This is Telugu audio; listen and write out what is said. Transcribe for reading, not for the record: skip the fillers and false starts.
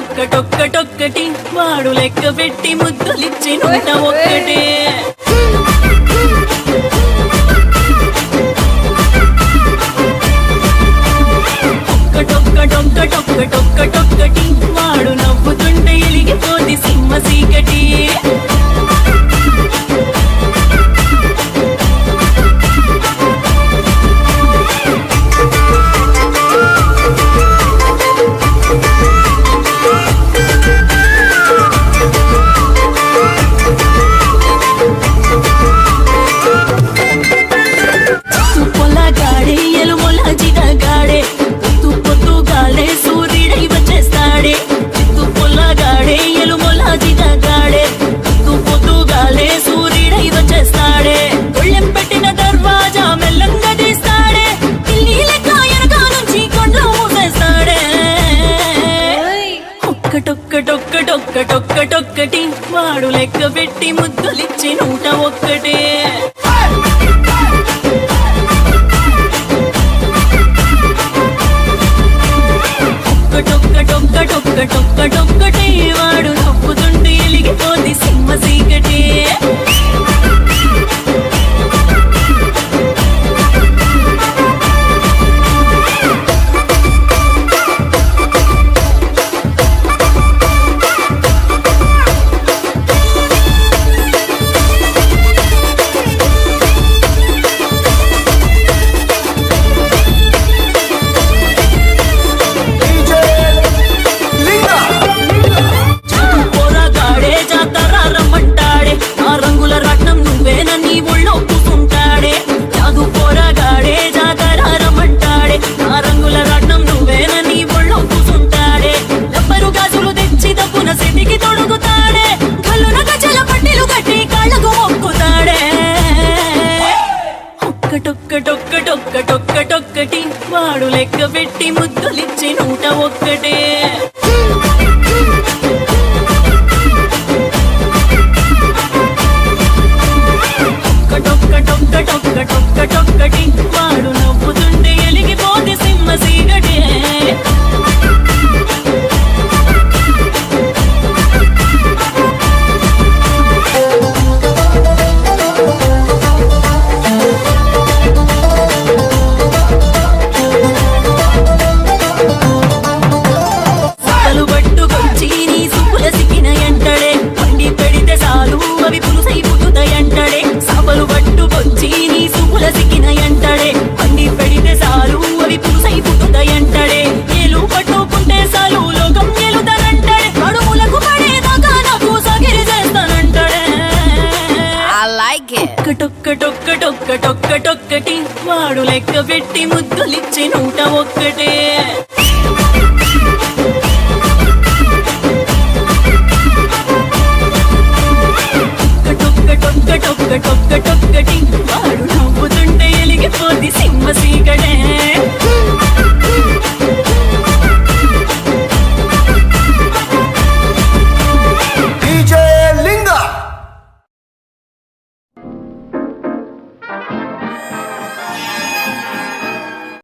ఒక్కటొక్కటొక్కటొక్కటి వాడు లెక్క పెట్టి ముద్దులిచ్చి నూట ఒక్కటే ఒక్కటొక్కటొక్కటొక్కటొక్కటి వాడు నవ్వుతుంటే ఎలిగిపోది సింహ సీకటి ఒక్కటొక్కటొక్కటొక్కటి వాడు లెక్క పెట్టి ముద్దులిచ్చి నూట ఒక్కటే ఒక్కటొక్కటొక్కటొక్కటొక్కటే వాడు నవ్వుతుంటే ఎలిగిపోది సింహ సీకటే ఒక్కటొక్కటొక్కటొక్కటి వాడు లెక్క పెట్టి ముద్దులిచ్చి నూట ఒక్కటే ఒక్కటొక్కటొక్కటొక్కటొక్కటి వాడు నవ్వుతుంటే ఎలిగిపోతే సింహ సీకటే ఒక్కటొక్కటొక్కటొక్కటి వాడు లెక్క పెట్టి ముద్దులిచ్చి నూట ఒక్కటే ఒక్కటొక్కటొక్కటొక్కటొక్కటి